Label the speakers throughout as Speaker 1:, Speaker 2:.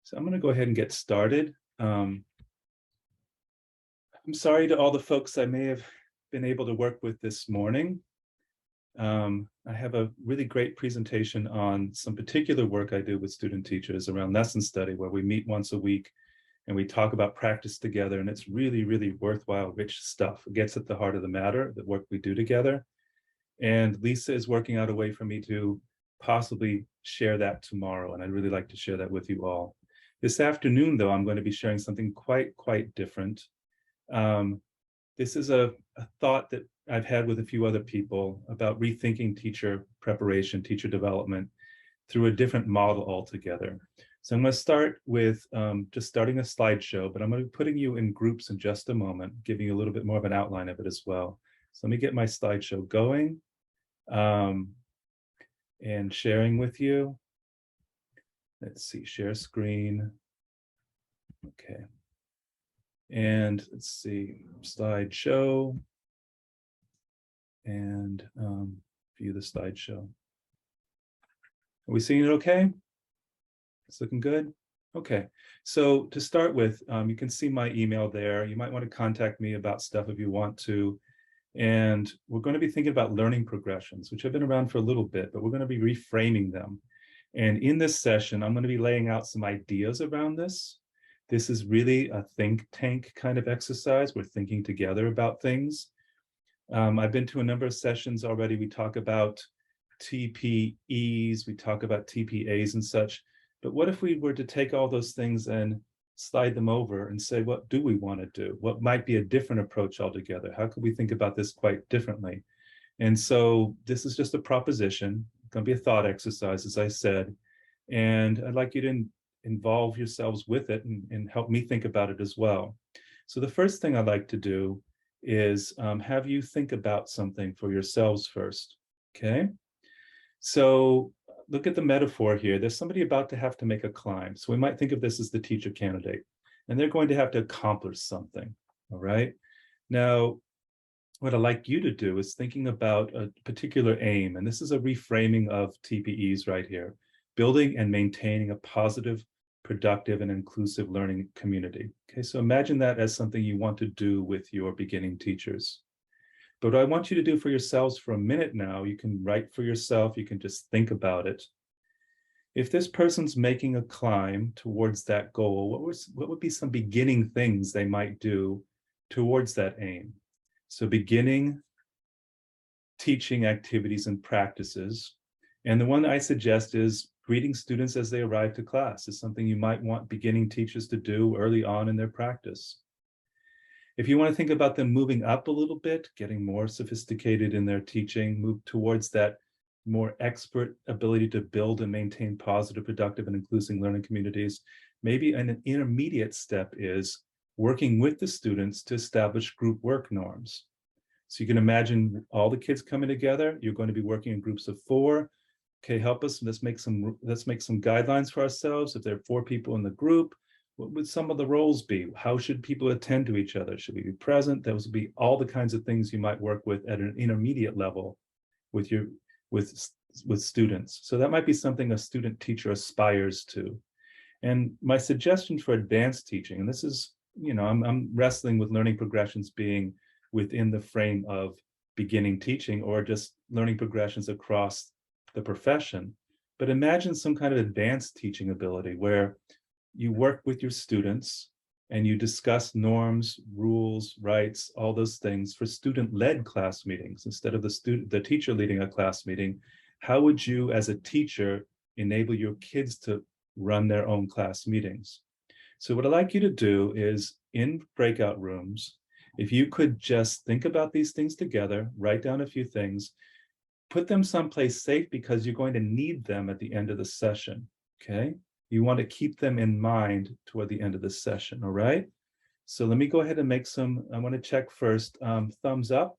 Speaker 1: So I'm going to go ahead and get started. I'm sorry to all the folks I may have been able to work with this morning. I have a really great presentation on some particular work I do with student teachers around lesson study, where we meet once a week and we talk about practice together. And it's really, really worthwhile, rich stuff. It gets at the heart of the matter, the work we do together. And Lisa is working out a way for me to possibly share that tomorrow. And I'd really like to share that with you all. This afternoon, though, I'm going to be sharing something quite different. This is a thought that I've had with a few other people about rethinking teacher preparation, teacher development through a different model altogether. So I'm going to start with just starting a slideshow, but I'm going to be putting you in groups in just a moment, giving you a little bit more of an outline of it as well. So let me get my slideshow going and sharing with you. Let's see, share screen. Okay. And let's see, slideshow. And view the slideshow. Are we seeing it okay? It's looking good? Okay. So to start with, you can see my email there. You might want to contact me about stuff if you want to. And we're going to be thinking about learning progressions, which have been around for a little bit, but we're going to be reframing them. And in this session, I'm going to be laying out some ideas around this. This is really a think tank kind of exercise. We're thinking together about things. I've been to a number of sessions already. We talk about TPEs, we talk about TPAs and such. But what if we were to take all those things and slide them over and say, what do we want to do? What might be a different approach altogether? How could we think about this quite differently? And so this is just a proposition. It's going to be a thought exercise, as I said. And I'd like you to involve yourselves with it and help me think about it as well. So the first thing I'd like to do is have you think about something for yourselves first, okay? So look at the metaphor here. There's somebody about to have to make a climb. So we might think of this as the teacher candidate, and they're going to have to accomplish something, all right? Now, what I'd like you to do is thinking about a particular aim, and this is a reframing of TPEs right here, building and maintaining a positive, productive, and inclusive learning community. Okay, so imagine that as something you want to do with your beginning teachers. But what I want you to do for yourselves for a minute now, you can write for yourself, you can just think about it. If this person's making a climb towards that goal, what would be some beginning things they might do towards that aim? So beginning teaching activities and practices. And the one I suggest is greeting students as they arrive to class is something you might want beginning teachers to do early on in their practice. If you want to think about them moving up a little bit, getting more sophisticated in their teaching, move towards that more expert ability to build and maintain positive, productive, and inclusive learning communities, maybe an intermediate step is working with the students to establish group work norms. So you can imagine all the kids coming together. You're going to be working in groups of 4. Okay, help us. Let's make some guidelines for ourselves. If there are 4 people in the group, what would some of the roles be? How should people attend to each other? Should we be present? Those would be all the kinds of things you might work with at an intermediate level with students. So that might be something a student teacher aspires to. And my suggestion for advanced teaching, and this is, I'm wrestling with learning progressions being within the frame of beginning teaching or just learning progressions across the profession. But imagine some kind of advanced teaching ability where you work with your students and you discuss norms, rules, rights, all those things for student-led class meetings. Instead of the teacher leading a class meeting, how would you as a teacher enable your kids to run their own class meetings? So what I'd like you to do is in breakout rooms, if you could just think about these things together, write down a few things, put them someplace safe because you're going to need them at the end of the session, okay? You want to keep them in mind toward the end of the session, all right? So let me go ahead and I want to check first, thumbs up.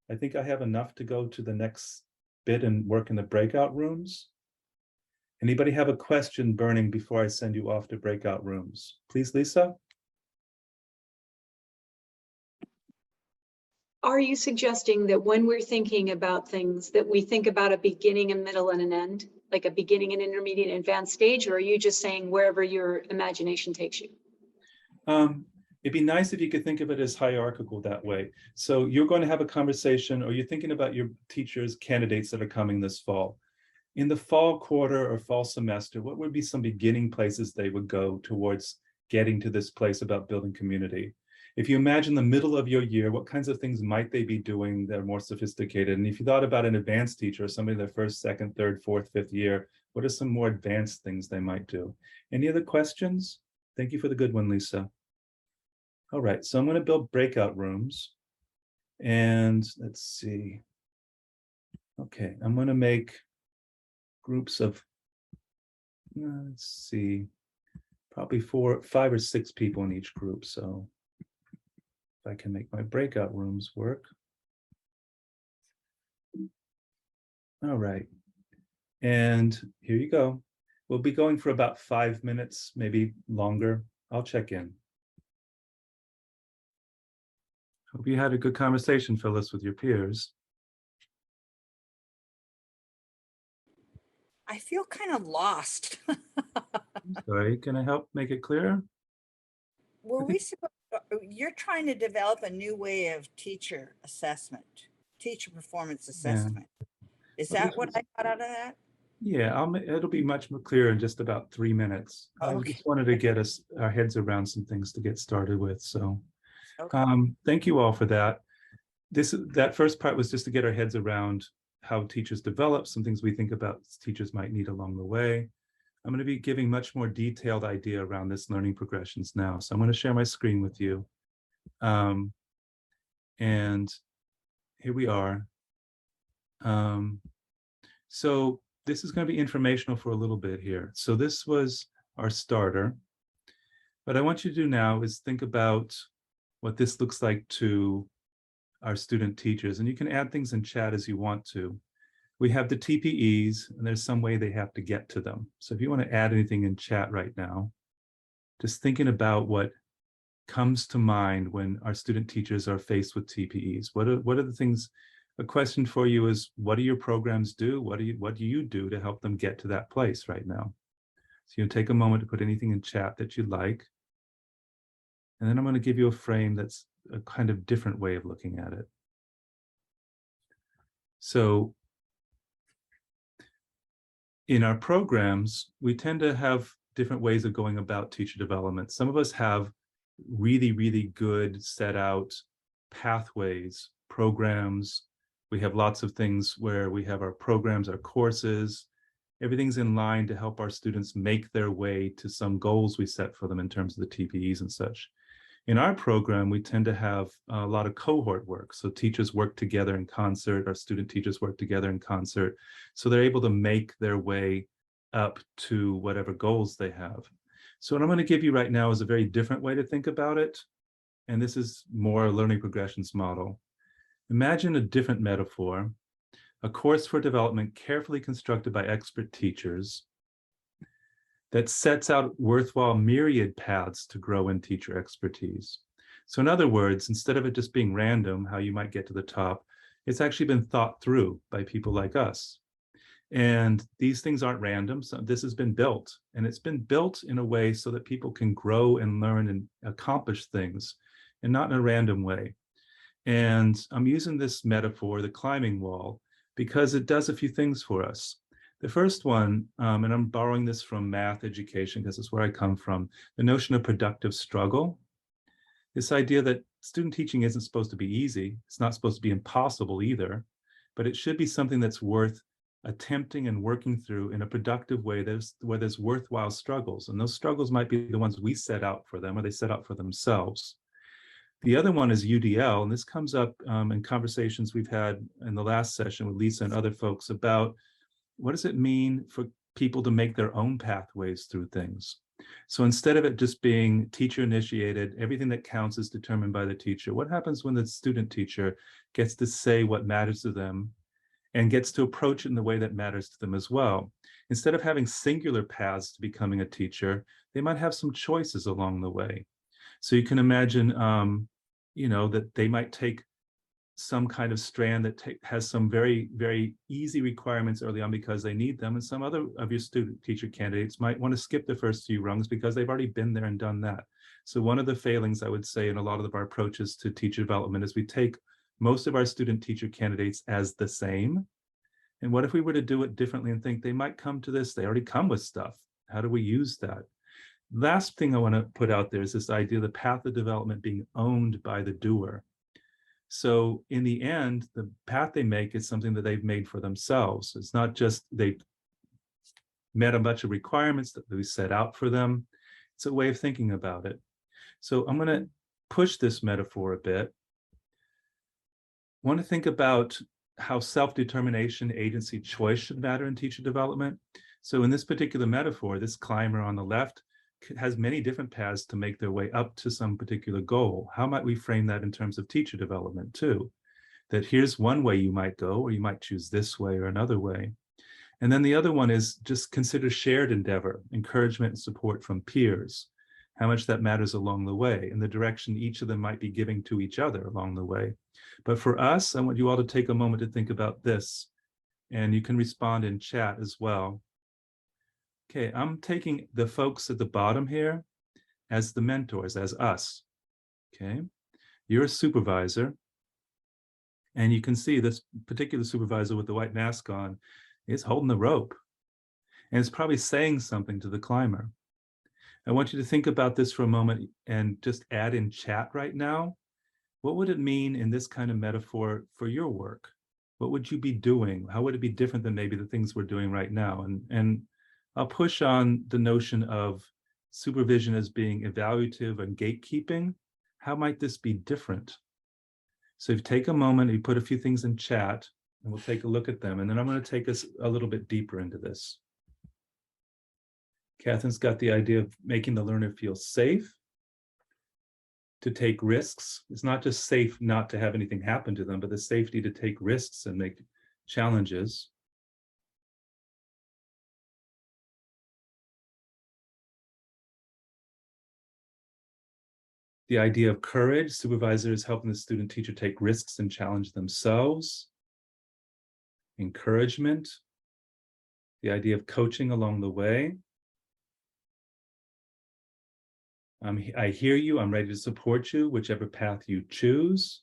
Speaker 1: I think I have enough to go to the next bit and work in the breakout rooms. Anybody have a question burning before I send you off to breakout rooms? Please, Lisa.
Speaker 2: Are you suggesting that when we're thinking about things that we think about a beginning, a middle, and an end? like a beginning and intermediate and advanced stage, or are you just saying wherever your imagination takes you?
Speaker 1: It'd be nice if you could think of it as hierarchical that way. So you're going to have a conversation, or you're thinking about your teachers, candidates that are coming this fall. In the fall quarter or fall semester, what would be some beginning places they would go towards getting to this place about building community? If you imagine the middle of your year, what kinds of things might they be doing that are more sophisticated? And if you thought about an advanced teacher or somebody their first, second, third, fourth, fifth year, what are some more advanced things they might do? Any other questions? Thank you for the good one, Lisa. All right, so I'm going to build breakout rooms. And let's see. Okay, I'm going to make groups of, let's see, probably 4, 5 or 6 people in each group. So if I can make my breakout rooms work. All right, and here you go. We'll be going for about 5 minutes, maybe longer. I'll check in. Hope you had a good conversation, Phyllis, with your peers.
Speaker 3: I feel kind of lost.
Speaker 1: Sorry, can I help make it clearer?
Speaker 3: Were we supposed you're trying to develop a new way of teacher assessment, teacher performance assessment. Is
Speaker 1: Well,
Speaker 3: that what I got out of that?
Speaker 1: Yeah, it'll be much more clear in just about 3 minutes. I
Speaker 3: Okay.
Speaker 1: just wanted to get our heads around some things to get started with. So
Speaker 3: Okay.
Speaker 1: thank you all for that. That first part was just to get our heads around how teachers develop, some things we think about teachers might need along the way. I'm going to be giving much more detailed idea around this learning progressions now. So I'm going to share my screen with you. And here we are. So this is going to be informational for a little bit here. So this was our starter. What I want you to do now is think about what this looks like to our student teachers. And you can add things in chat as you want to. We have the TPEs, and there's some way they have to get to them. So if you want to add anything in chat right now, just thinking about what comes to mind when our student teachers are faced with TPEs. What are the things? A question for you is, what do your programs do? What do you do to help them get to that place right now? So you take a moment to put anything in chat that you like. And then I'm going to give you a frame that's a kind of different way of looking at it. So in our programs, we tend to have different ways of going about teacher development. Some of us have really, really good set out pathways, programs. We have lots of things where we have our programs, our courses, everything's in line to help our students make their way to some goals we set for them in terms of the TPEs and such. In our program, we tend to have a lot of cohort work. So teachers work together in concert, our student teachers work together in concert. So they're able to make their way up to whatever goals they have. So what I'm going to give you right now is a very different way to think about it. And this is more a learning progressions model. Imagine a different metaphor, a course for development carefully constructed by expert teachers that sets out worthwhile myriad paths to grow in teacher expertise. So in other words, instead of it just being random, how you might get to the top, it's actually been thought through by people like us. And these things aren't random. So this has been built, and it's been built in a way so that people can grow and learn and accomplish things, and not in a random way. And I'm using this metaphor, the climbing wall, because it does a few things for us. The first one, and I'm borrowing this from math education because it's where I come from, the notion of productive struggle. This idea that student teaching isn't supposed to be easy. It's not supposed to be impossible either, but it should be something that's worth attempting and working through in a productive way where there's worthwhile struggles. And those struggles might be the ones we set out for them or they set out for themselves. The other one is UDL, and this comes up in conversations we've had in the last session with Lisa and other folks about what does it mean for people to make their own pathways through things. So instead of it just being teacher initiated, everything that counts is determined by the teacher. What happens when the student teacher gets to say what matters to them and gets to approach it in the way that matters to them as well? Instead of having singular paths to becoming a teacher, they might have some choices along the way. So you can imagine, that they might take some kind of strand that has some very, very easy requirements early on because they need them. And some other of your student teacher candidates might want to skip the first few rungs because they've already been there and done that. So one of the failings, I would say, in a lot of our approaches to teacher development is we take most of our student teacher candidates as the same. And what if we were to do it differently and think they might come to this, they already come with stuff. How do we use that? Last thing I want to put out there is this idea of the path of development being owned by the doer. So in the end, the path they make is something that they've made for themselves. It's not just they've met a bunch of requirements that we set out for them. It's a way of thinking about it. So I'm going to push this metaphor a bit. I want to think about how self-determination, agency, choice should matter in teacher development. So in this particular metaphor, this climber on the left has many different paths to make their way up to some particular goal. How might we frame that in terms of teacher development too? That here's one way you might go, or you might choose this way or another way. And then the other one is just consider shared endeavor, encouragement and support from peers, how much that matters along the way, and the direction each of them might be giving to each other along the way. But for us, I want you all to take a moment to think about this, and you can respond in chat as well. Okay, I'm taking the folks at the bottom here as the mentors, as us, okay? You're a supervisor, and you can see this particular supervisor with the white mask on is holding the rope, and it's probably saying something to the climber. I want you to think about this for a moment and just add in chat right now. What would it mean in this kind of metaphor for your work? What would you be doing? How would it be different than maybe the things we're doing right now? And I'll push on the notion of supervision as being evaluative and gatekeeping. How might this be different? So if you take a moment, you put a few things in chat, and we'll take a look at them. And then I'm going to take us a little bit deeper into this. Catherine's got the idea of making the learner feel safe, to take risks. It's not just safe not to have anything happen to them, but the safety to take risks and make challenges. The idea of courage, supervisors helping the student teacher take risks and challenge themselves. Encouragement, the idea of coaching along the way. I hear you, I'm ready to support you, whichever path you choose.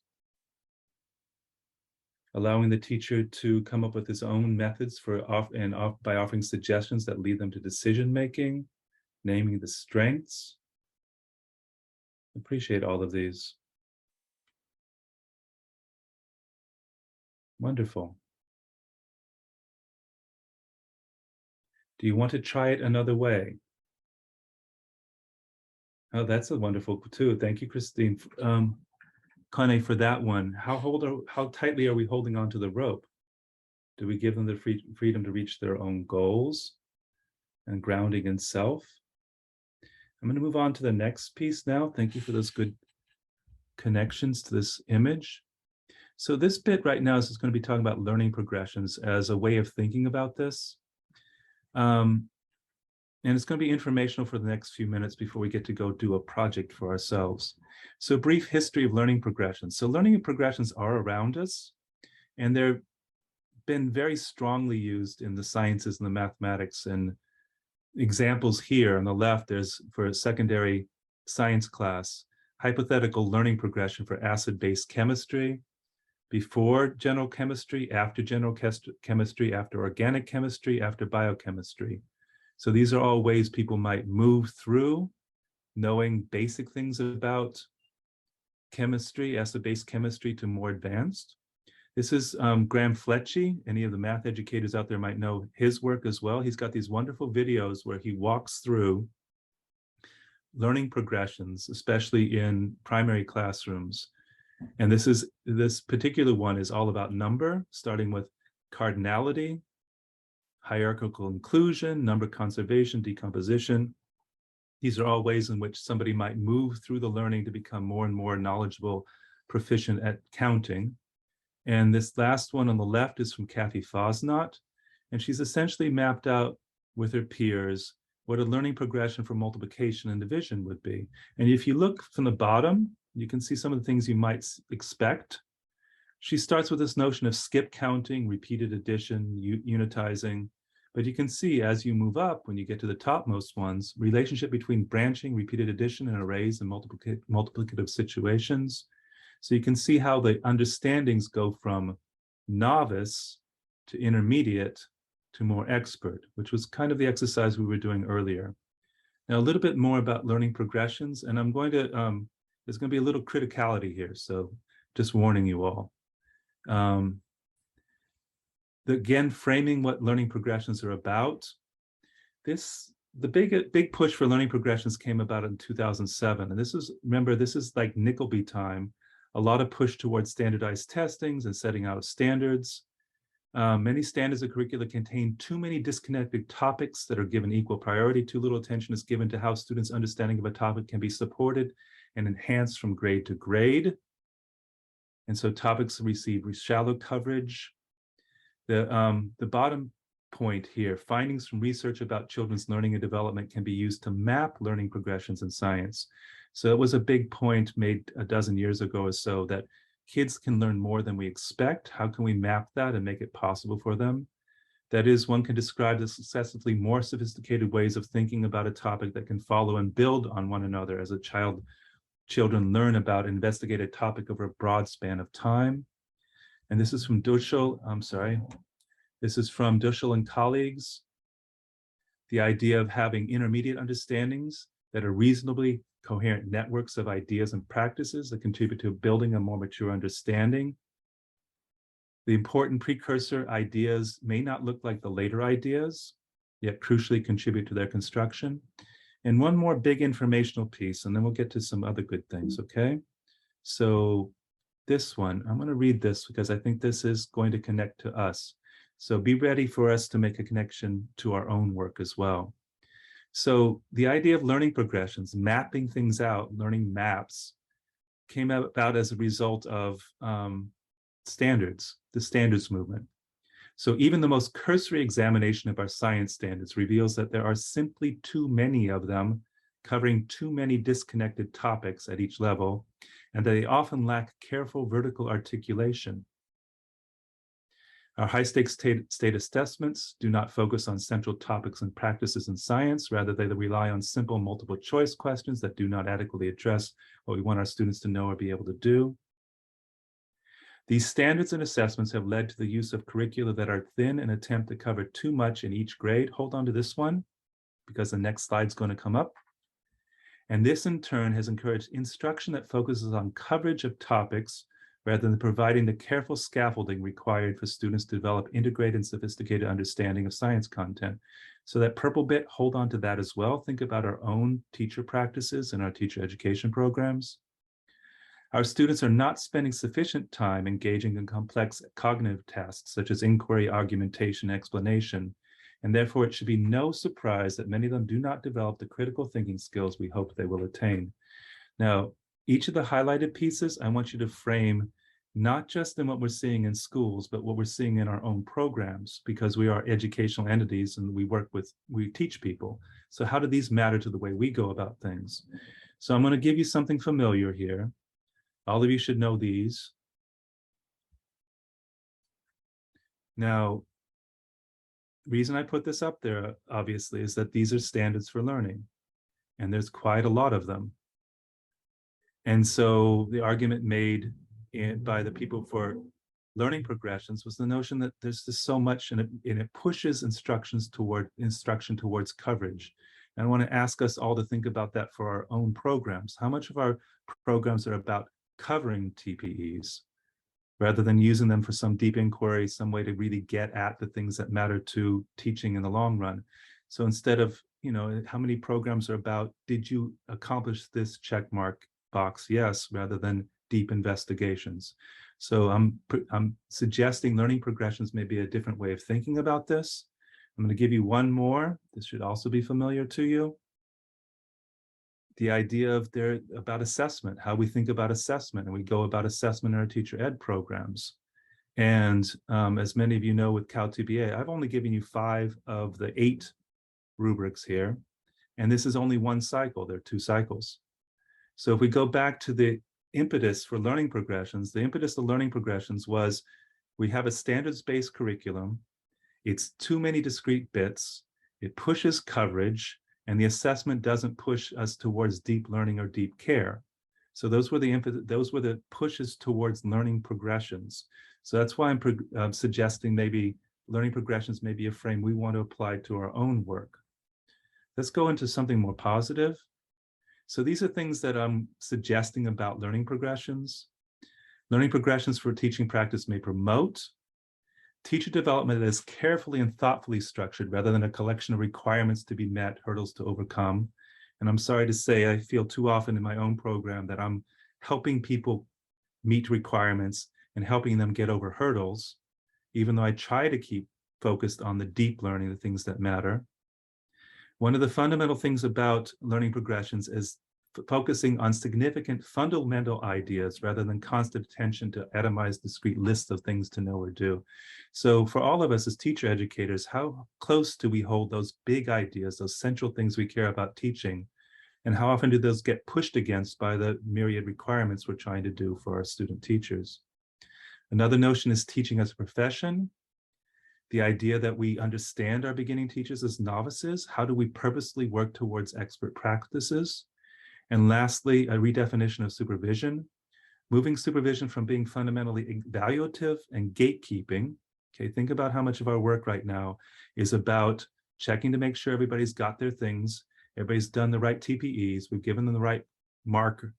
Speaker 1: Allowing the teacher to come up with his own methods by offering suggestions that lead them to decision-making, naming the strengths. Appreciate all of these. Wonderful. Do you want to try it another way? Oh, that's a wonderful too. Thank you, Christine. Connie, for that one. How tightly are we holding onto the rope? Do we give them the freedom to reach their own goals and grounding in self? I'm going to move on to the next piece now. Thank you for those good connections to this image. So this bit right now is just going to be talking about learning progressions as a way of thinking about this. And it's going to be informational for the next few minutes before we get to go do a project for ourselves. So brief history of learning progressions. So learning progressions are around us, and they've been very strongly used in the sciences and the mathematics. And examples here on the left, there's for a secondary science class, hypothetical learning progression for acid-base chemistry, before general chemistry, after general chemistry, after organic chemistry, after biochemistry. So these are all ways people might move through knowing basic things about chemistry, acid-base chemistry, to more advanced. This is Graham Fletchy. Any of the math educators out there might know his work as well. He's got these wonderful videos where he walks through learning progressions, especially in primary classrooms. And this particular one is all about number, starting with cardinality, hierarchical inclusion, number conservation, decomposition. These are all ways in which somebody might move through the learning to become more and more knowledgeable, proficient at counting. And this last one on the left is from Kathy Fosnot, and she's essentially mapped out with her peers what a learning progression for multiplication and division would be. And if you look from the bottom, you can see some of the things you might expect. she starts with this notion of skip counting, repeated addition, unitizing. But you can see as you move up, when you get to the topmost ones, relationship between branching, repeated addition, and arrays and multiplicative situations. So you can see how the understandings go from novice to intermediate to more expert, which was kind of the exercise we were doing earlier. Now, a little bit more about learning progressions, and I'm going to, there's going to be a little criticality here, so just warning you all. Again, framing what learning progressions are about. The big push for learning progressions came about in 2007, and this is, remember, this is like Nickleby time. A lot of push towards standardized testings and setting out of standards. Many standards of curricula contain too many disconnected topics that are given equal priority. Too little attention is given to how students' understanding of a topic can be supported and enhanced from grade to grade. And so topics receive shallow coverage. The bottom point here, findings from research about children's learning and development can be used to map learning progressions in science. So it was a big point made a dozen years ago or so that kids can learn more than we expect. How can we map that and make it possible for them? That is, one can describe the successively more sophisticated ways of thinking about a topic that can follow and build on one another as children learn about and investigate a topic over a broad span of time. And this is from Duschel, this is from Duschel and colleagues. The idea of having intermediate understandings that are reasonably coherent networks of ideas and practices that contribute to building a more mature understanding. The important precursor ideas may not look like the later ideas, yet crucially contribute to their construction. And one more big informational piece, and then we'll get to some other good things, okay? So this one, I'm going to read this because I think this is going to connect to us. So be ready for us to make a connection to our own work as well. So the idea of learning progressions, mapping things out, learning maps, came about as a result of standards, the standards movement. So even the most cursory examination of our science standards reveals that there are simply too many of them, covering too many disconnected topics at each level, and they often lack careful vertical articulation. Our high-stakes state assessments do not focus on central topics and practices in science. Rather, they rely on simple multiple choice questions that do not adequately address what we want our students to know or be able to do. These standards and assessments have led to the use of curricula that are thin and attempt to cover too much in each grade. Hold on to this one, because the next slide's going to come up. And this, in turn, has encouraged instruction that focuses on coverage of topics rather than providing the careful scaffolding required for students to develop integrated and sophisticated understanding of science content. So that purple bit, hold on to that as well. Think about our own teacher practices and our teacher education programs. Our students are not spending sufficient time engaging in complex cognitive tasks such as inquiry, argumentation, explanation, and therefore it should be no surprise that many of them do not develop the critical thinking skills we hope they will attain. Now, each of the highlighted pieces, I want you to frame not just in what we're seeing in schools, but what we're seeing in our own programs, because we are educational entities and we teach people. So how do these matter to the way we go about things? So I'm going to give you something familiar here. All of you should know these. Now, the reason I put this up there, obviously, is that these are standards for learning, and there's quite a lot of them. And so the argument made by the people for learning progressions was the notion that there's just so much, and it pushes instruction towards coverage. And I want to ask us all to think about that for our own programs. How much of our programs are about covering TPEs rather than using them for some deep inquiry, some way to really get at the things that matter to teaching in the long run? So instead of, how many programs are about, did you accomplish this check mark box? Yes, rather than deep investigations. So I'm suggesting learning progressions may be a different way of thinking about this. I'm going to give you one more. This should also be familiar to you. The idea about assessment, how we think about assessment, and we go about assessment in our teacher ed programs. And as many of you know with CalTBA, I've only given you 5 of the 8 rubrics here. And this is only one cycle. There are 2 cycles. So if we go back to the impetus for learning progressions, the impetus of learning progressions was we have a standards-based curriculum. It's too many discrete bits. It pushes coverage, and the assessment doesn't push us towards deep learning or deep care. So those were the pushes towards learning progressions. So that's why I'm suggesting maybe learning progressions may be a frame we want to apply to our own work. Let's go into something more positive. So these are things that I'm suggesting about learning progressions. Learning progressions for teaching practice may promote teacher development that is carefully and thoughtfully structured rather than a collection of requirements to be met, hurdles to overcome. And I'm sorry to say, I feel too often in my own program that I'm helping people meet requirements and helping them get over hurdles, even though I try to keep focused on the deep learning, the things that matter. One of the fundamental things about learning progressions is focusing on significant fundamental ideas rather than constant attention to itemized discrete lists of things to know or do. So for all of us as teacher educators, how close do we hold those big ideas, those central things we care about teaching? And how often do those get pushed against by the myriad requirements we're trying to do for our student teachers? Another notion is teaching as a profession. The idea that we understand our beginning teachers as novices. How do we purposely work towards expert practices? And lastly, a redefinition of supervision, moving supervision from being fundamentally evaluative and gatekeeping. Okay, think about how much of our work right now is about checking to make sure everybody's got their things, everybody's done the right TPEs, we've given them the right marker.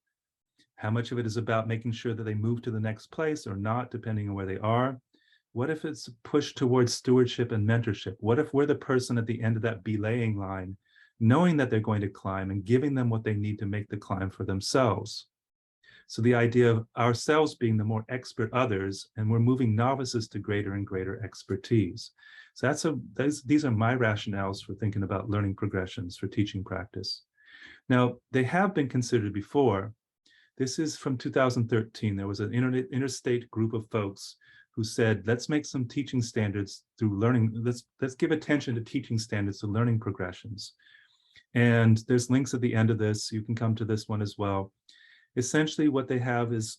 Speaker 1: How much of it is about making sure that they move to the next place or not, depending on where they are? What if it's pushed towards stewardship and mentorship? What if we're the person at the end of that belaying line, knowing that they're going to climb and giving them what they need to make the climb for themselves? So the idea of ourselves being the more expert others, and we're moving novices to greater and greater expertise. So these are my rationales for thinking about learning progressions for teaching practice. Now, they have been considered before. This is from 2013. There was an interstate group of folks who said, let's make some teaching standards through learning. Let's give attention to teaching standards to learning progressions. And there's links at the end of this. You can come to this one as well. Essentially, what they have is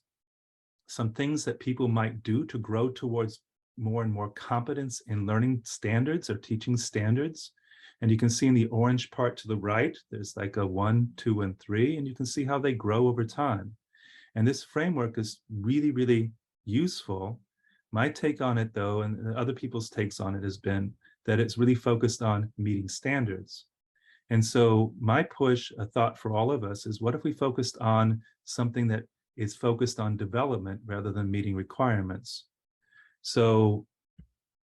Speaker 1: some things that people might do to grow towards more and more competence in learning standards or teaching standards. And you can see in the orange part to the right, there's like a 1, 2, and 3, and you can see how they grow over time. And this framework is really, really useful. My take on it, though, and other people's takes on it has been that it's really focused on meeting standards. And so my push, a thought for all of us, is what if we focused on something that is focused on development rather than meeting requirements? So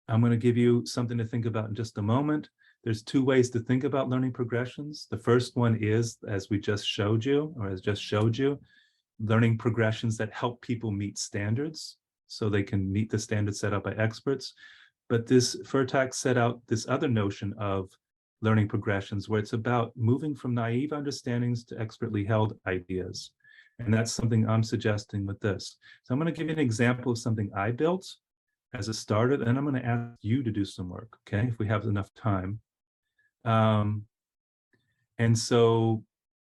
Speaker 1: I'm going to give you something to think about in just a moment. There's 2 ways to think about learning progressions. The first one is, as we just showed you, or as just showed you, learning progressions that help people meet standards so they can meet the standards set out by experts. But this Furtak set out this other notion of learning progressions where it's about moving from naive understandings to expertly held ideas. And that's something I'm suggesting with this. So I'm going to give you an example of something I built as a starter, and I'm going to ask you to do some work, okay, if we have enough time. And so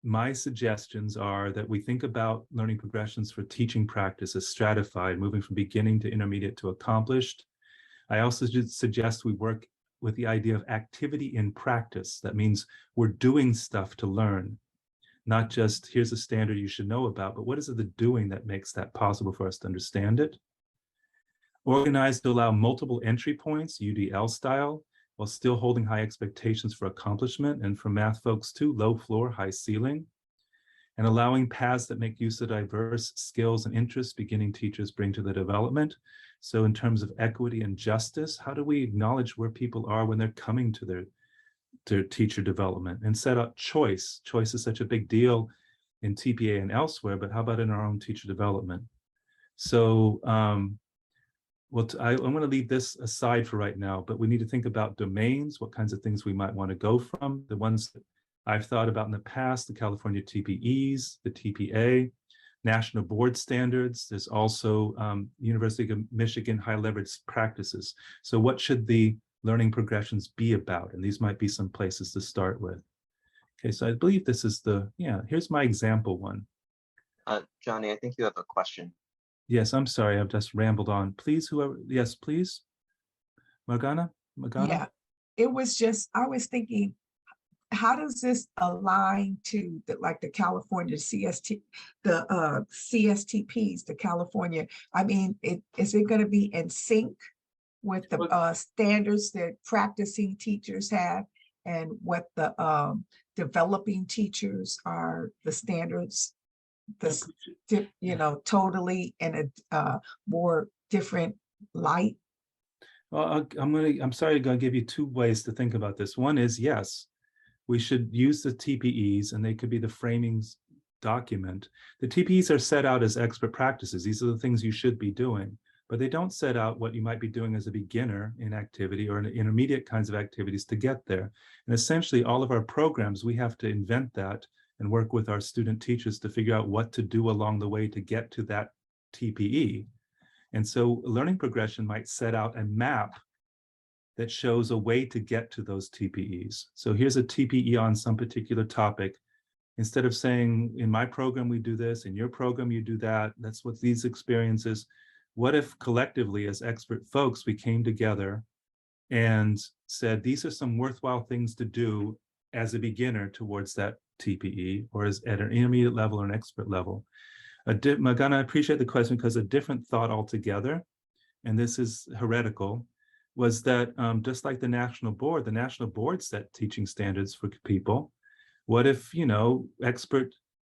Speaker 1: my suggestions are that we think about learning progressions for teaching practice as stratified, moving from beginning to intermediate to accomplished. I also suggest we work with the idea of activity in practice. That means we're doing stuff to learn, not just here's a standard you should know about, but what is it the doing that makes that possible for us to understand it? Organized to allow multiple entry points, UDL style, while still holding high expectations for accomplishment, and for math folks too, low floor, high ceiling, and allowing paths that make use of diverse skills and interests beginning teachers bring to the development. So in terms of equity and justice, how do we acknowledge where people are when they're coming to their teacher development, and set up choice? Choice is such a big deal in TPA and elsewhere, but how about in our own teacher development? So well, I'm going to leave this aside for right now, but we need to think about domains, what kinds of things we might want to go from. The ones that I've thought about in the past, the California TPEs, the TPA, national board standards. There's also University of Michigan high leverage practices. So what should the learning progressions be about? And these might be some places to start with. Okay, so I believe this is here's my example one.
Speaker 4: Johnny, I think you have a question.
Speaker 1: Yes, I'm sorry, I've just rambled on. Please, whoever, yes, please. Magana?
Speaker 5: Yeah, it was just, I was thinking, how does this align to the, like the California CST, the CSTPs, the California? I mean, is it going to be in sync with the standards that practicing teachers have and what the developing teachers are, the standards, totally in a more different light?
Speaker 1: Well, I'm sorry, I'm going to give you two ways to think about this. One is, yes, we should use the TPEs, and they could be the framings document. The TPEs are set out as expert practices. These are the things you should be doing, but they don't set out what you might be doing as a beginner in activity or in intermediate kinds of activities to get there. And essentially, all of our programs, we have to invent that and work with our student teachers to figure out what to do along the way to get to that TPE. And so learning progression might set out a map that shows a way to get to those TPEs. So here's a TPE on some particular topic. Instead of saying, in my program, we do this, in your program, you do that, that's what these experiences. What if collectively as expert folks, we came together and said, these are some worthwhile things to do as a beginner towards that TPE, or as at an intermediate level or an expert level. Magana, I appreciate the question, because a different thought altogether, and this is heretical, was that just like the national board set teaching standards for people. What if, expert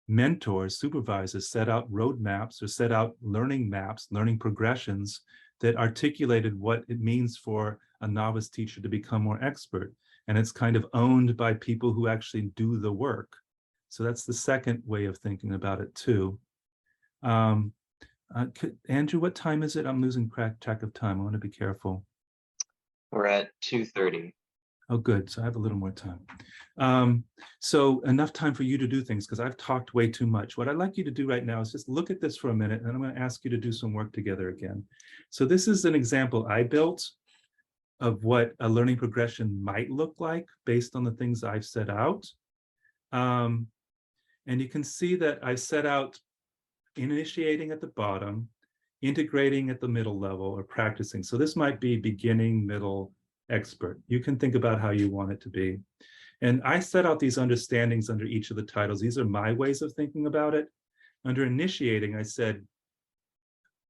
Speaker 1: mentors, supervisors set out roadmaps or set out learning maps, learning progressions that articulated what it means for a novice teacher to become more expert. And it's kind of owned by people who actually do the work. So that's the second way of thinking about it too. Andrew, what time is it? I'm losing track of time. I want to be careful.
Speaker 4: We're at 2:30.
Speaker 1: Oh, good. So I have a little more time. So enough time for you to do things, because I've talked way too much. What I'd like you to do right now is just look at this for a minute, and I'm going to ask you to do some work together again. So this is an example I built of what a learning progression might look like based on the things I've set out. And you can see that I set out initiating at the bottom, integrating at the middle level, or practicing. So this might be beginning, middle, expert. You can think about how you want it to be. And I set out these understandings under each of the titles. These are my ways of thinking about it. Under initiating, I said,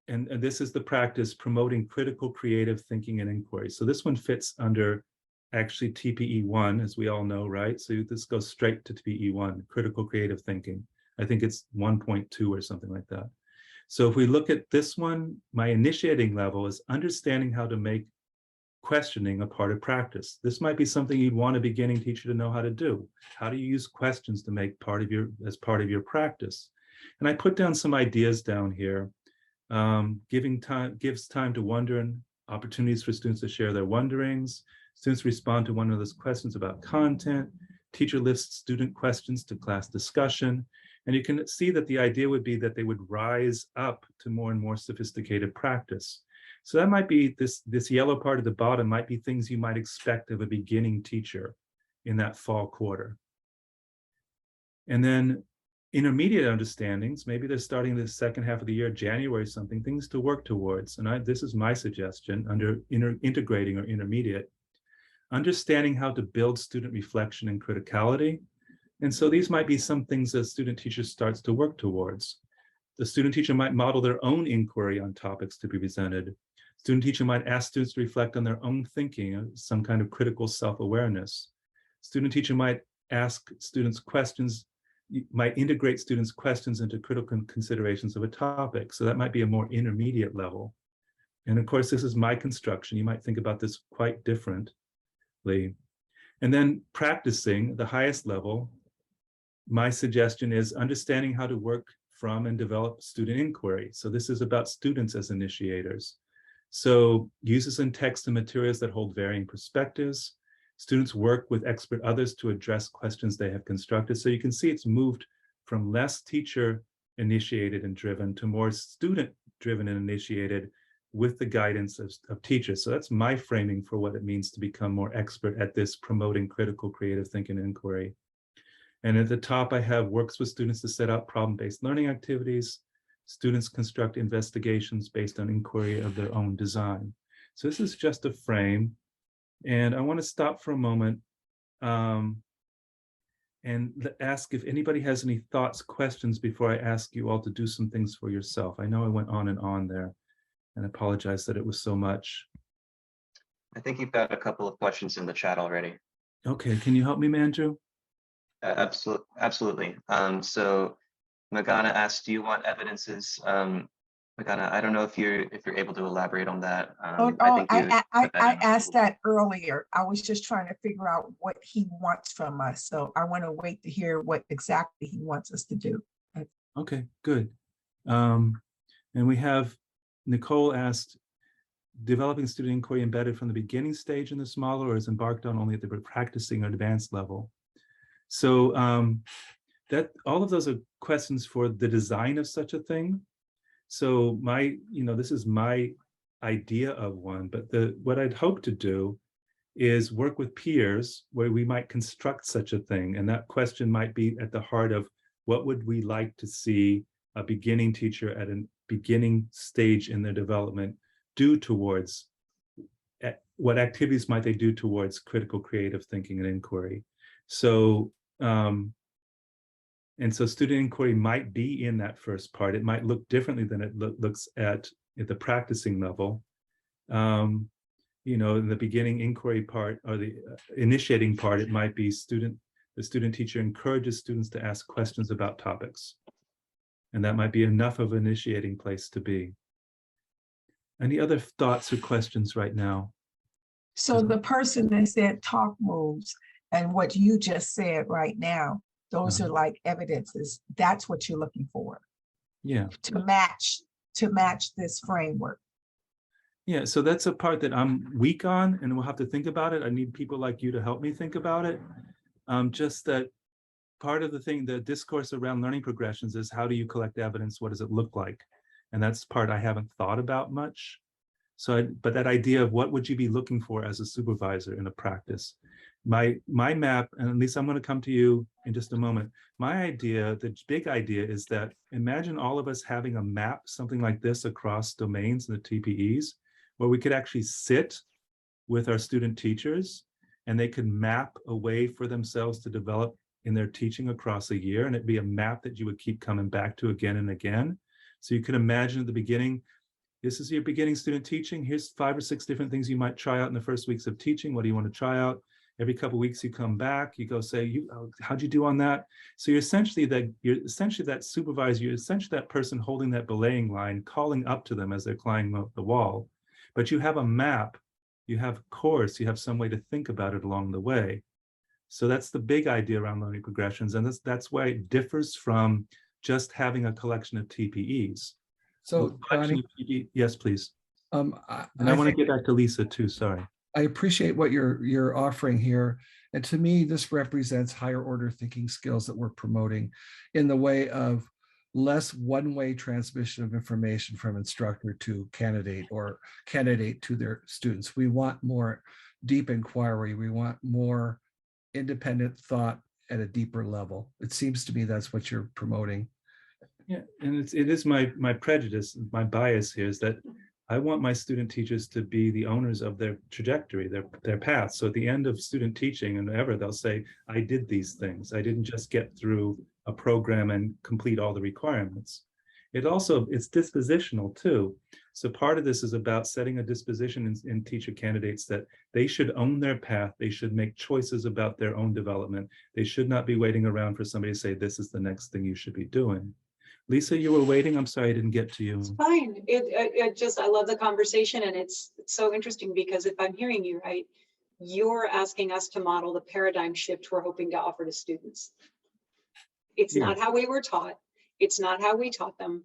Speaker 1: and this is the practice, promoting critical creative thinking and inquiry. So this one fits under actually TPE 1, as we all know, right? So this goes straight to TPE 1, critical creative thinking. I think it's 1.2 or something like that. So if we look at this one, my initiating level is understanding how to make questioning a part of practice. This might be something you'd want a beginning teacher to know how to do. How do you use questions to make as part of your practice? And I put down some ideas down here. Gives time to wonder and opportunities for students to share their wonderings. Students respond to one another's questions about content. Teacher lists student questions to class discussion. And you can see that the idea would be that they would rise up to more and more sophisticated practice. So that might be this yellow part at the bottom might be things you might expect of a beginning teacher in that fall quarter. And then intermediate understandings, maybe they're starting the second half of the year, January something, things to work towards. And this is my suggestion under integrating or intermediate, understanding how to build student reflection and criticality. And so these might be some things that student teacher starts to work towards. The student teacher might model their own inquiry on topics to be presented. Student teacher might ask students to reflect on their own thinking, some kind of critical self-awareness. Student teacher might ask students questions, might integrate students' questions into critical considerations of a topic. So that might be a more intermediate level. And of course, this is my construction. You might think about this quite differently. And then practicing the highest level, my suggestion is understanding how to work from and develop student inquiry. So this is about students as initiators. So uses in text and materials that hold varying perspectives. Students work with expert others to address questions they have constructed. So you can see it's moved from less teacher initiated and driven to more student driven and initiated with the guidance of teachers. So that's my framing for what it means to become more expert at this promoting critical creative thinking and inquiry. And at the top, I have works with students to set out problem-based learning activities. Students construct investigations based on inquiry of their own design. So this is just a frame. And I want to stop for a moment and ask if anybody has any thoughts, questions before I ask you all to do some things for yourself. I know I went on and on there, and I apologize that it was so much.
Speaker 4: I think you've got a couple of questions in the chat already.
Speaker 1: Okay, can you help me, Mandrew?
Speaker 4: Absolutely. So Magana asked, do you want evidences? Magana, I don't know if you're able to elaborate on that.
Speaker 5: I asked that earlier. I was just trying to figure out what he wants from us. So I want to wait to hear what exactly he wants us to do.
Speaker 1: Okay, good. And we have Nicole asked, developing student inquiry embedded from the beginning stage in this model, or is embarked on only at the practicing or advanced level? So that all of those are questions for the design of such a thing. So this is my idea of one, but what I'd hope to do is work with peers where we might construct such a thing. And that question might be at the heart of what would we like to see a beginning teacher at a beginning stage in their development do towards, what activities might they do towards critical creative thinking and inquiry. So, and so student inquiry might be in that first part. It might look differently than it looks at the practicing level. In the beginning inquiry part or the initiating part, it might be the student teacher encourages students to ask questions about topics. And that might be enough of an initiating place to be. Any other thoughts or questions right now?
Speaker 5: So the person that said talk moves and what you just said right now, those are like evidences. That's what you're looking for.
Speaker 1: Yeah.
Speaker 5: To match this framework.
Speaker 1: Yeah, so that's a part that I'm weak on, and we'll have to think about it. I need people like you to help me think about it. Just that part of the discourse around learning progressions is, how do you collect evidence? What does it look like? And that's part I haven't thought about much. But that idea of what would you be looking for as a supervisor in a practice? My map, and at least I'm going to come to you in just a moment. My idea, the big idea, is that imagine all of us having a map, something like this, across domains in the TPEs, where we could actually sit with our student teachers and they could map a way for themselves to develop in their teaching across a year. And it'd be a map that you would keep coming back to again and again. So you could imagine at the beginning, this is your beginning student teaching. Here's 5 or 6 different things you might try out in the first weeks of teaching. What do you want to try out? Every couple of weeks you come back, you go say, how'd you do on that? So you're essentially that supervisor, you're essentially that person holding that belaying line, calling up to them as they're climbing up the wall. But you have a map, you have a course, you have some way to think about it along the way. So that's the big idea around learning progressions. And that's why it differs from just having a collection of TPEs.
Speaker 6: So, Johnnie,
Speaker 1: yes, please.
Speaker 6: I
Speaker 1: want to get back to Lisa too, sorry.
Speaker 6: I appreciate what you're offering here. And to me, this represents higher order thinking skills that we're promoting in the way of less one-way transmission of information from instructor to candidate or candidate to their students. We want more deep inquiry. We want more independent thought at a deeper level. It seems to me that's what you're promoting.
Speaker 1: Yeah, and it is my prejudice, my bias here is that I want my student teachers to be the owners of their trajectory, their path. So at the end of student teaching and ever, they'll say, I did these things. I didn't just get through a program and complete all the requirements. It's dispositional too. So part of this is about setting a disposition in teacher candidates that they should own their path. They should make choices about their own development. They should not be waiting around for somebody to say, this is the next thing you should be doing. Lisa, you were waiting. I'm sorry I didn't get to you.
Speaker 2: It's fine. I love the conversation, and it's so interesting because if I'm hearing you right, you're asking us to model the paradigm shift we're hoping to offer to students. It's not how we were taught. It's not how we taught them,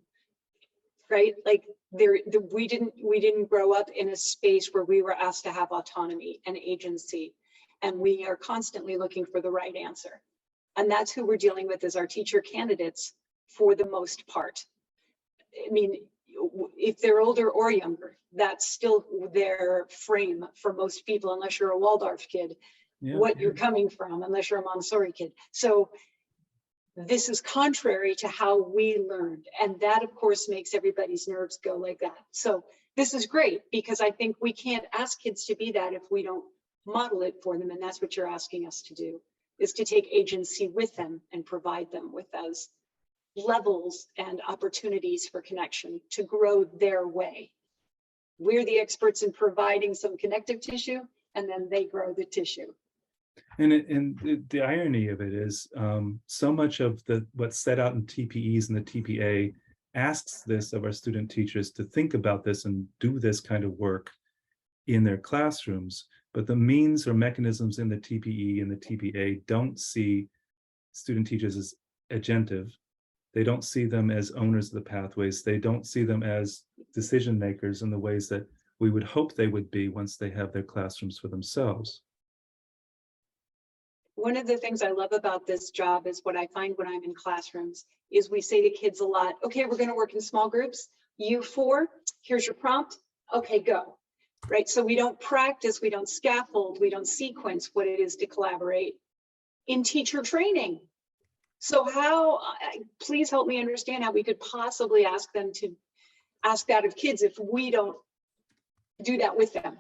Speaker 2: right? Like we didn't grow up in a space where we were asked to have autonomy and agency, and we are constantly looking for the right answer. And that's who we're dealing with as our teacher candidates for the most part. I mean, if they're older or younger, that's still their frame for most people, unless you're a Waldorf kid, what you're coming from, unless you're a Montessori kid. So this is contrary to how we learned. And that, of course, makes everybody's nerves go like that. So this is great, because I think we can't ask kids to be that if we don't model it for them. And that's what you're asking us to do, is to take agency with them and provide them with those levels and opportunities for connection to grow their way. We're the experts in providing some connective tissue, and then they grow the tissue.
Speaker 1: And the irony of it is, so much of what's set out in TPEs and the TPA asks this of our student teachers, to think about this and do this kind of work in their classrooms. But the means or mechanisms in the TPE and the TPA don't see student teachers as agentive. They don't see them as owners of the pathways. They don't see them as decision makers in the ways that we would hope they would be once they have their classrooms for themselves.
Speaker 2: One of the things I love about this job is what I find when I'm in classrooms is we say to kids a lot, okay, we're going to work in small groups. You 4, here's your prompt. Okay, go. Right. So we don't practice, we don't scaffold, we don't sequence what it is to collaborate in teacher training. So how, please help me understand how we could possibly ask them to ask that of kids if we don't do that with them.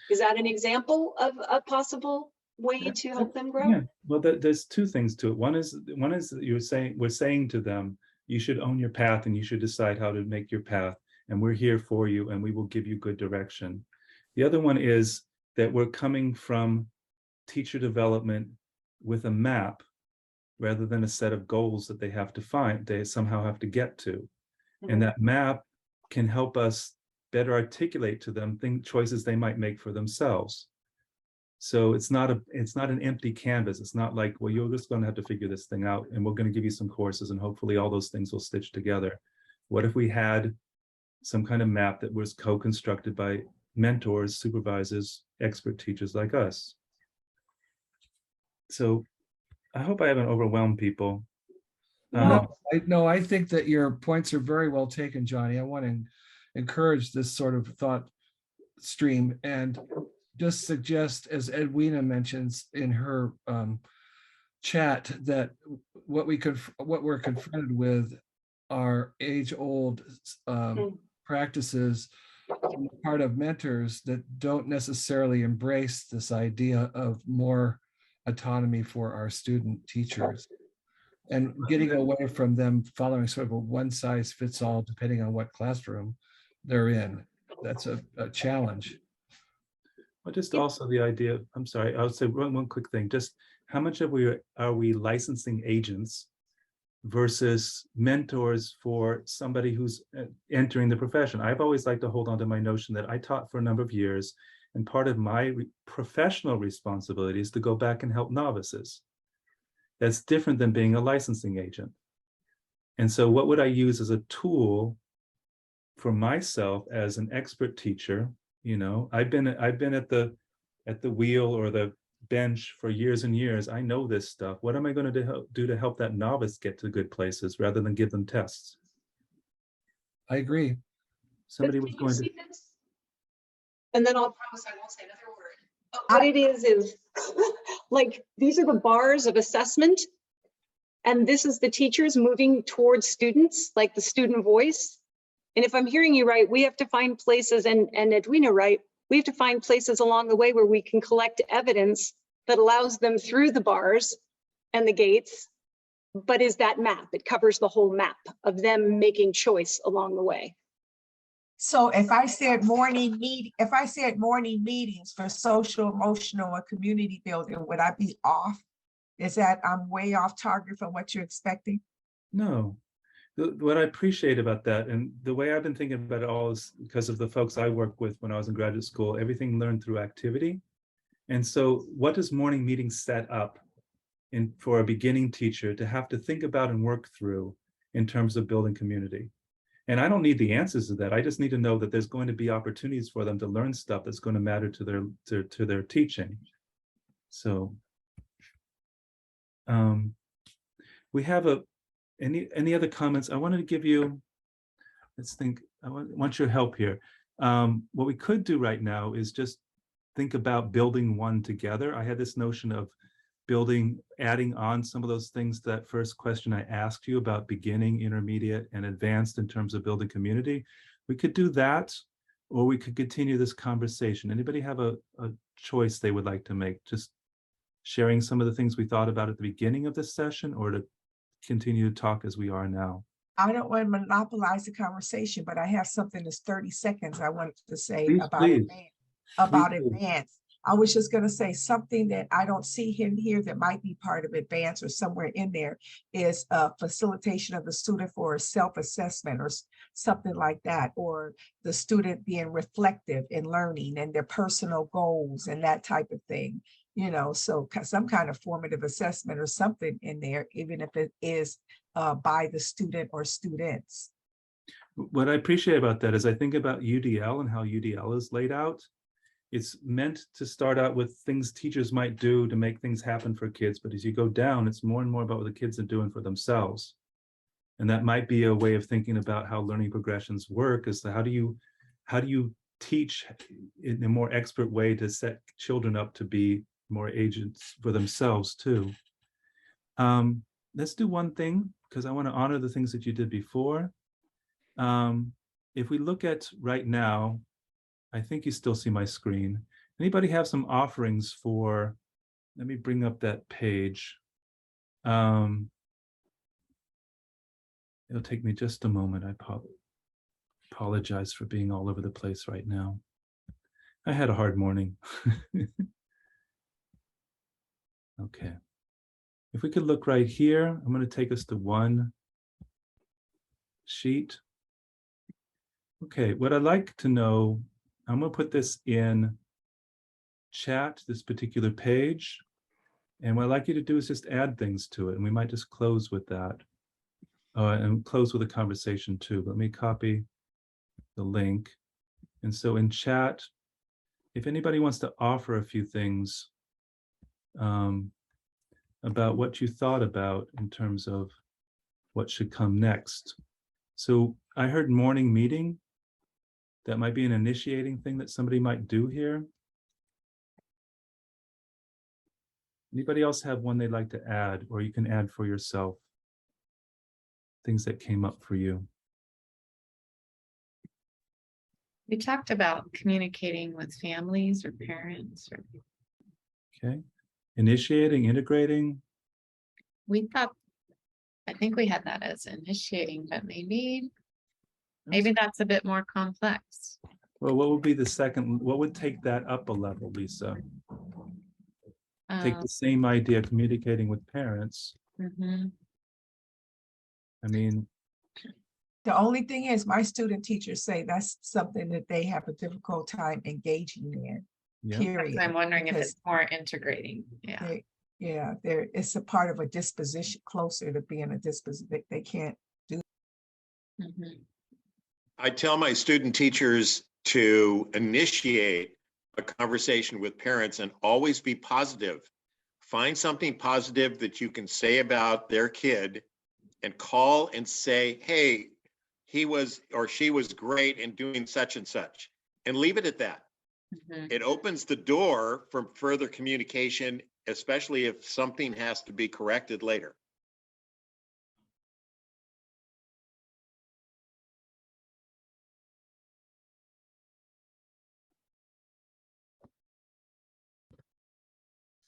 Speaker 2: Is that an example of a possible way to help them grow?
Speaker 1: Yeah, well, there's 2 things to it. One is that we're saying to them, you should own your path and you should decide how to make your path. And we're here for you and we will give you good direction. The other one is that we're coming from teacher development with a map rather than a set of goals that they have to find, they somehow have to get to. And that map can help us better articulate to them choices they might make for themselves. So it's not an empty canvas. It's not like, well, you're just going to have to figure this thing out and we're going to give you some courses and hopefully all those things will stitch together. What if we had some kind of map that was co-constructed by mentors, supervisors, expert teachers like us? So I hope I haven't overwhelmed people.
Speaker 6: No, I think that your points are very well taken, Johnny. I want to encourage this sort of thought stream and just suggest, as Edwina mentions in her chat, that what we're confronted with are age-old practices on the part of mentors that don't necessarily embrace this idea of more autonomy for our student teachers, and getting away from them following sort of a one-size-fits-all depending on what classroom they're in. That's a challenge.
Speaker 1: But just also the idea, I'm sorry, I would say one quick thing, just how much are we licensing agents versus mentors for somebody who's entering the profession? I've always liked to hold on to my notion that I taught for a number of years, and part of my professional responsibility is to go back and help novices. That's different than being a licensing agent. And so what would I use as a tool for myself as an expert teacher? You know, I've been at the wheel or the bench for years and years. I know this stuff. What am I going to do to help that novice get to good places rather than give them tests?
Speaker 6: I agree.
Speaker 1: Somebody was going to.
Speaker 2: And then I'll promise I won't say another word. But what it is like, these are the bars of assessment. And this is the teachers moving towards students, like the student voice. And if I'm hearing you right, we have to find places, and Edwina right, we have to find places along the way where we can collect evidence that allows them through the bars and the gates, but is that map. It covers the whole map of them making choice along the way.
Speaker 5: So if I said morning meetings for social, emotional, or community building, would I be off? Is that I'm way off target from what you're expecting?
Speaker 1: No. What I appreciate about that, and the way I've been thinking about it all, is because of the folks I worked with when I was in graduate school, everything learned through activity. And so what does morning meetings set up for a beginning teacher to have to think about and work through in terms of building community? And I don't need the answers to that. I just need to know that there's going to be opportunities for them to learn stuff that's going to matter to their teaching. So we have any other comments? I wanted to give you, let's think, I want your help here. What we could do right now is just think about building one together. I had this notion of adding on some of those things to that first question I asked you about beginning, intermediate, and advanced in terms of building community. We could do that, or we could continue this conversation. Anybody have a choice they would like to make? Just sharing some of the things we thought about at the beginning of this session, or to continue to talk as we are now?
Speaker 5: I don't want to monopolize the conversation, but I have something that's 30 seconds I wanted to say
Speaker 1: Please,
Speaker 5: about
Speaker 1: please.
Speaker 5: about
Speaker 1: Please do.
Speaker 5: advance. I was just going to say something that I don't see in here that might be part of advance or somewhere in there is facilitation of the student for a self-assessment or something like that, or the student being reflective in learning and their personal goals and that type of thing. You know, so some kind of formative assessment or something in there, even if it is by the student or students.
Speaker 1: What I appreciate about that is I think about UDL and how UDL is laid out. It's meant to start out with things teachers might do to make things happen for kids, but as you go down, it's more and more about what the kids are doing for themselves. And that might be a way of thinking about how learning progressions work, is how do you teach in a more expert way to set children up to be more agents for themselves too. Let's do one thing, because I want to honor the things that you did before. If we look at right now, I think you still see my screen. Anybody have some offerings for, let me bring up that page. It'll take me just a moment. I apologize for being all over the place right now. I had a hard morning. Okay. If we could look right here, I'm going to take us to one sheet. Okay, what I'd like to know, I'm going to put this in chat, this particular page. And what I'd like you to do is just add things to it. And we might just close with that and close with a conversation too. Let me copy the link. And so in chat, if anybody wants to offer a few things about what you thought about in terms of what should come next. So I heard morning meeting. That might be an initiating thing that somebody might do here. Anybody else have one they'd like to add, or you can add for yourself? Things that came up for you.
Speaker 7: We talked about communicating with families or parents.
Speaker 1: Okay. Initiating, integrating.
Speaker 7: We thought, I think we had that as initiating, but maybe that's a bit more complex.
Speaker 1: Well, what would be the second? What would take that up a level, Lisa? Take the same idea, communicating with parents.
Speaker 7: Mhm.
Speaker 1: I mean,
Speaker 5: The only thing is my student teachers say that's something that they have a difficult time engaging in,
Speaker 1: yeah.
Speaker 5: period.
Speaker 7: I'm wondering if
Speaker 5: because
Speaker 7: it's more integrating. Yeah.
Speaker 5: It's a part of a disposition, closer to being a disposition. They can't.
Speaker 7: Mhm.
Speaker 8: I tell my student teachers to initiate a conversation with parents and always be positive. Find something positive that you can say about their kid and call and say, hey, he was or she was great in doing such and such, and leave it at that.
Speaker 7: Mhm.
Speaker 8: It opens the door for further communication, especially if something has to be corrected later.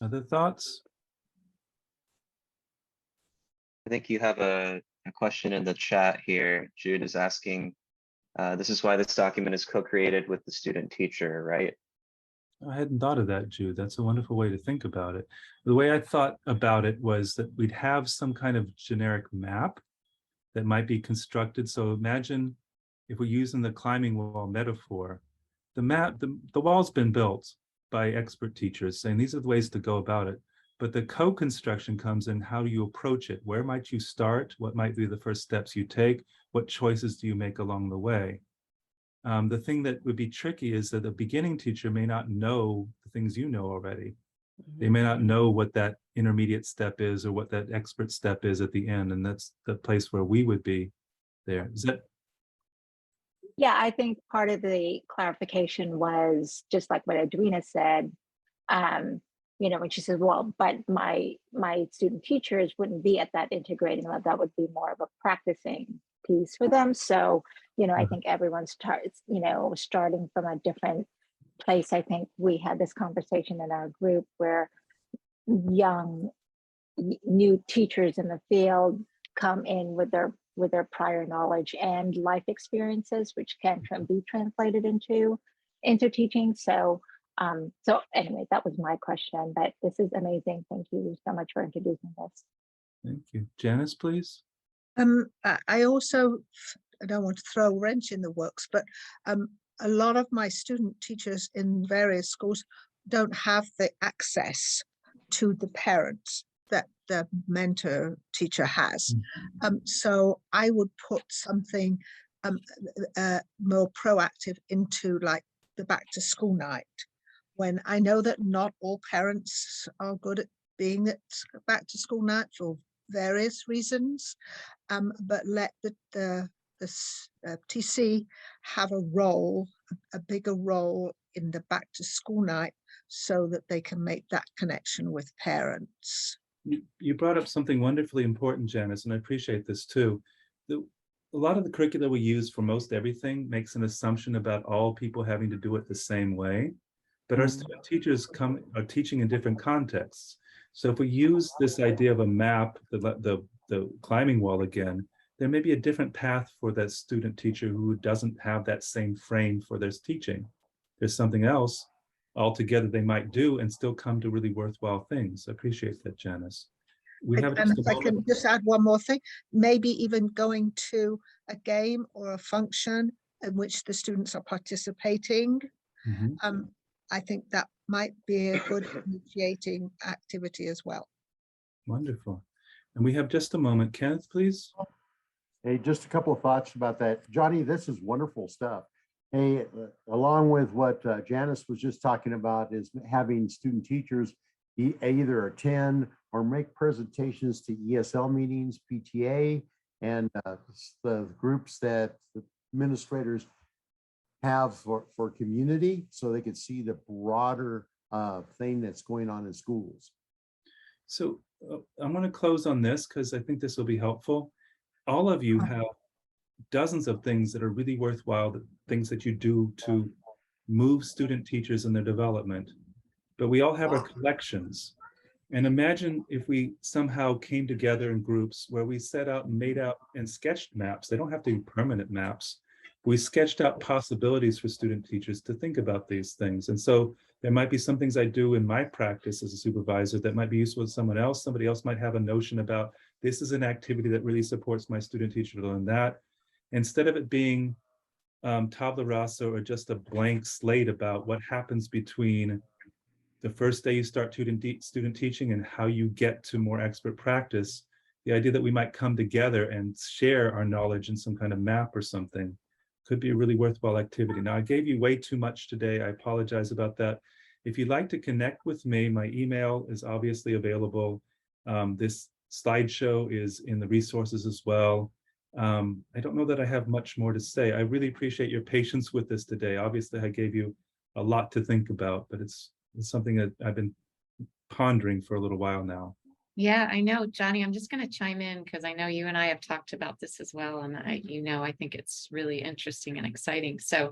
Speaker 1: Other thoughts?
Speaker 4: I think you have a question in the chat here. Jude is asking, this is why this document is co-created with the student teacher, right?
Speaker 1: I hadn't thought of that, Jude. That's a wonderful way to think about it. The way I thought about it was that we'd have some kind of generic map that might be constructed. So imagine if we're using the climbing wall metaphor, the map, the wall's been built by expert teachers saying these are the ways to go about it. But the co-construction comes in, how do you approach it? Where might you start? What might be the first steps you take? What choices do you make along the way? The thing that would be tricky is that the beginning teacher may not know the things you know already. They may not know what that intermediate step is or what that expert step is at the end. And that's the place where we would be there. Is that?
Speaker 9: Yeah, I think part of the clarification was just like what Edwina said. when she says, well, but my student teachers wouldn't be at that integrating level. That would be more of a practicing piece for them. So, I think everyone starts, starting from a different place. I think we had this conversation in our group where new teachers in the field come in with their prior knowledge and life experiences, which can be translated into teaching. So anyway, that was my question, but this is amazing. Thank you so much for introducing this.
Speaker 1: Thank you. Janice, please.
Speaker 10: I also, I don't want to throw a wrench in the works, but a lot of my student teachers in various schools don't have the access to the parents that the mentor teacher has. So I would put something more proactive into like the back to school night, when I know that not all parents are good at being at back to school night for various reasons, but let the TC have a bigger role in the back to school night, so that they can make that connection with parents.
Speaker 1: You brought up something wonderfully important, Janice, and I appreciate this too. A lot of the curricula we use for most everything makes an assumption about all people having to do it the same way, but our student teachers are teaching in different contexts. So if we use this idea of a map, the climbing wall again, there may be a different path for that student teacher who doesn't have that same frame for their teaching. There's something else altogether they might do and still come to really worthwhile things. I appreciate that, Janice.
Speaker 10: And if I can just add one more thing, maybe even going to a game or a function in which the students are participating. I think that might be a good initiating activity as well.
Speaker 1: Wonderful. And we have just a moment. Kenneth, please.
Speaker 11: Hey, just a couple of thoughts about that. Johnny, this is wonderful stuff. Hey, along with what Janice was just talking about, is having student teachers either attend or make presentations to ESL meetings, PTA, and the groups that the administrators have for community, so they could see the broader thing that's going on in schools.
Speaker 1: So I'm going to close on this because I think this will be helpful. All of you have dozens of things that are really worthwhile, things that you do to move student teachers in their development, but we all have our collections. And imagine if we somehow came together in groups where we set out and made out and sketched maps. They don't have to be permanent maps. We sketched out possibilities for student teachers to think about these things. And so there might be some things I do in my practice as a supervisor that might be useful to someone else. Somebody else might have a notion about, this is an activity that really supports my student teacher to learn that. Instead of it being tabula rasa or just a blank slate about what happens between the first day you start student teaching and how you get to more expert practice, the idea that we might come together and share our knowledge in some kind of map or something could be a really worthwhile activity. Now, I gave you way too much today. I apologize about that. If you'd like to connect with me, my email is obviously available. This slideshow is in the resources as well. I don't know that I have much more to say. I really appreciate your patience with this today. Obviously, I gave you a lot to think about, but it's something that I've been pondering for a little while now.
Speaker 7: Yeah, I know, Johnny, I'm just going to chime in because I know you and I have talked about this as well. And I think it's really interesting and exciting. So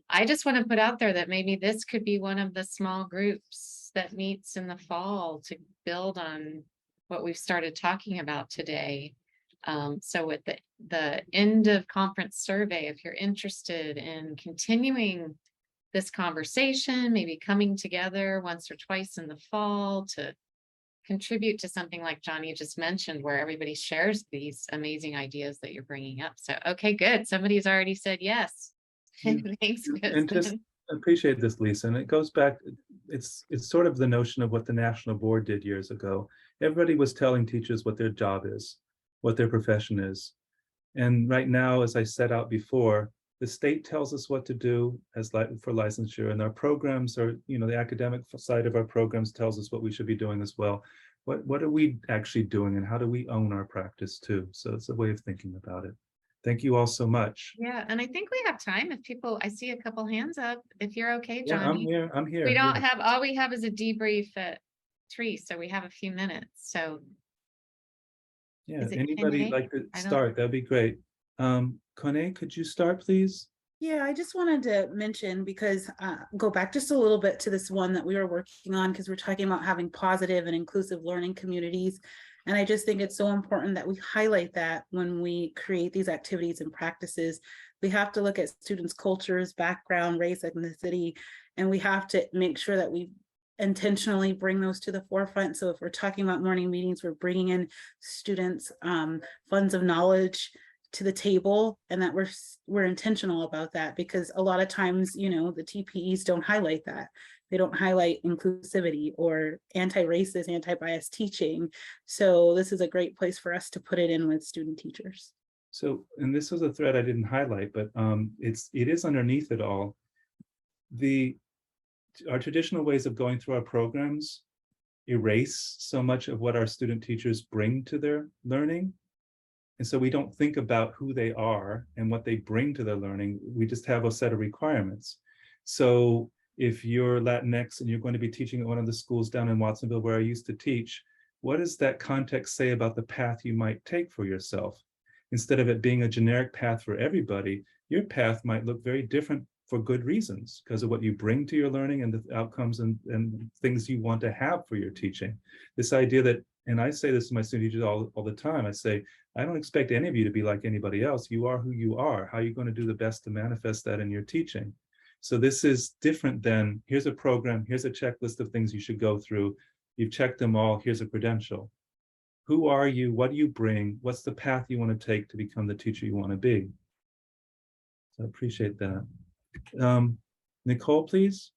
Speaker 7: I just want to put out there that maybe this could be one of the small groups that meets in the fall to build on what we've started talking about today. So with the end of conference survey, if you're interested in continuing this conversation, maybe coming together once or twice in the fall to contribute to something like Johnny just mentioned, where everybody shares these amazing ideas that you're bringing up. So, okay, good. Somebody's already said yes. Thanks,
Speaker 1: and just appreciate this, Lisa. And it goes back, it's sort of the notion of what the National Board did years ago. Everybody was telling teachers what their job is, what their profession is. And right now, as I set out before, the state tells us what to do for licensure, and our programs are, the academic side of our programs tells us what we should be doing as well. What are we actually doing, and how do we own our practice too? So it's a way of thinking about it. Thank you all so much.
Speaker 7: Yeah, and I think we have time if people, I see a couple hands up. If you're okay, Johnny.
Speaker 1: Yeah, I'm here.
Speaker 7: We don't have, all we have is a debrief at 3, so we have a few minutes. So
Speaker 1: Yeah,
Speaker 7: is it
Speaker 1: anybody
Speaker 7: Kene?
Speaker 1: like to
Speaker 7: I don't-
Speaker 1: start? That'd be great. Kone, could you start, please?
Speaker 12: Yeah, I just wanted to mention, because go back just a little bit to this one that we were working on, because we're talking about having positive and inclusive learning communities. And I just think it's so important that we highlight that when we create these activities and practices. We have to look at students' cultures, background, race, ethnicity, and we have to make sure that we intentionally bring those to the forefront. So if we're talking about morning meetings, we're bringing in students' funds of knowledge to the table, and that we're intentional about that, because a lot of times, you know, the TPEs don't highlight that. They don't highlight inclusivity or anti-racist, anti-bias teaching. So this is a great place for us to put it in with student teachers.
Speaker 1: So, and this was a thread I didn't highlight, but it is underneath it all. Our traditional ways of going through our programs erase so much of what our student teachers bring to their learning. And so we don't think about who they are and what they bring to their learning. We just have a set of requirements. So if you're Latinx and you're going to be teaching at one of the schools down in Watsonville where I used to teach, what does that context say about the path you might take for yourself? Instead of it being a generic path for everybody, your path might look very different for good reasons, because of what you bring to your learning and the outcomes and things you want to have for your teaching. This idea that, and I say this to my student teachers all the time, I say, I don't expect any of you to be like anybody else. You are who you are. How are you going to do the best to manifest that in your teaching? So this is different than, here's a program, here's a checklist of things you should go through. You've checked them all, here's a credential. Who are you? What do you bring? What's the path you want to take to become the teacher you want to be? So I appreciate that. Nicole, please.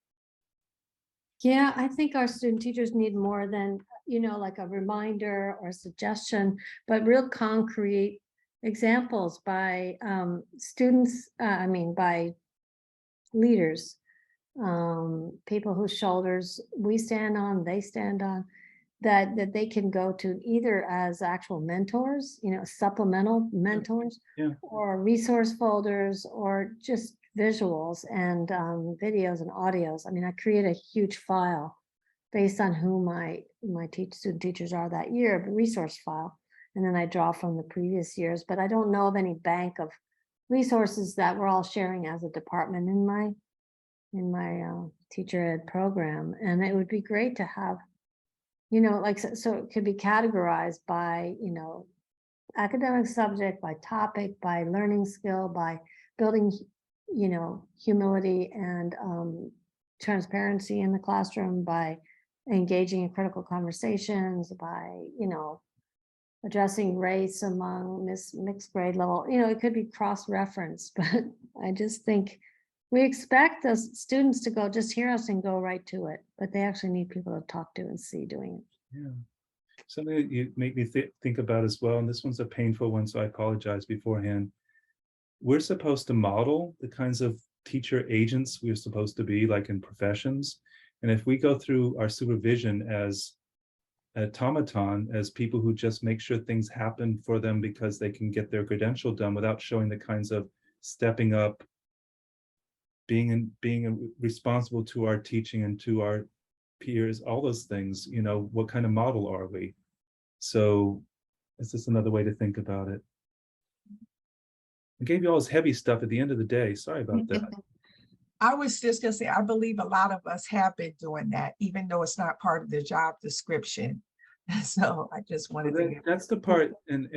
Speaker 13: Yeah, I think our student teachers need more than, you know, like a reminder or a suggestion, but real concrete examples by students, by leaders, people whose shoulders we stand on, they stand on, that they can go to either as actual mentors, you know, supplemental mentors,
Speaker 1: Yeah.
Speaker 13: or resource folders, or just visuals and videos and audios. I mean, I create a huge file based on who my student teachers are that year, the resource file, and then I draw from the previous years. But I don't know of any bank of resources that we're all sharing as a department in my teacher ed program. And it would be great to have, you know, like, so it could be categorized by, you know, academic subject, by topic, by learning skill, by building, you know, humility and transparency in the classroom, by engaging in critical conversations, by, you know, addressing race among mixed grade level. You know, it could be cross-referenced, but I just think we expect the students to go, just hear us and go right to it, but they actually need people to talk to and see doing it.
Speaker 1: Yeah. Something that you make me think about as well, and this one's a painful one, so I apologize beforehand. We're supposed to model the kinds of teacher agents we're supposed to be, like in professions. And if we go through our supervision as an automaton, as people who just make sure things happen for them because they can get their credential done without showing the kinds of stepping up, being responsible to our teaching and to our peers, all those things, you know, what kind of model are we? So it's just another way to think about it. I gave you all this heavy stuff at the end of the day. Sorry about that.
Speaker 5: I was just gonna say, I believe a lot of us have been doing that, even though it's not part of the job description. So I just wanted to.
Speaker 1: That's the part, and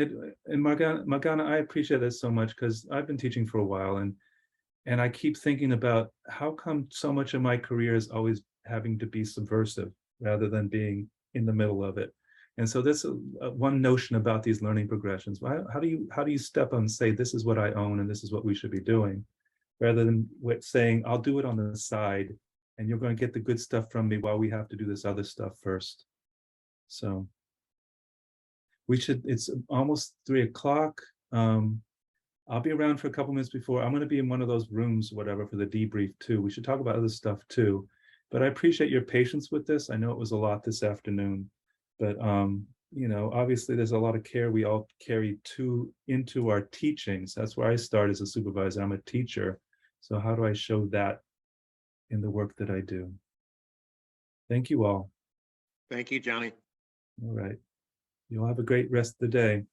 Speaker 1: Morgana, I appreciate that so much, because I've been teaching for a while, and I keep thinking about how come so much of my career is always having to be subversive rather than being in the middle of it. And so this one notion about these learning progressions. How do you step on and say, this is what I own and this is what we should be doing, rather than saying, I'll do it on the side and you're going to get the good stuff from me while we have to do this other stuff first. So it's almost 3 o'clock. I'll be around for a couple minutes before. I'm going to be in one of those rooms, whatever, for the debrief too. We should talk about other stuff too. But I appreciate your patience with this. I know it was a lot this afternoon, but you know, obviously there's a lot of care we all carry into our teachings. That's where I start as a supervisor. I'm a teacher. So how do I show that in the work that I do? Thank you all.
Speaker 8: Thank you, Johnny.
Speaker 1: All right. You'll have a great rest of the day.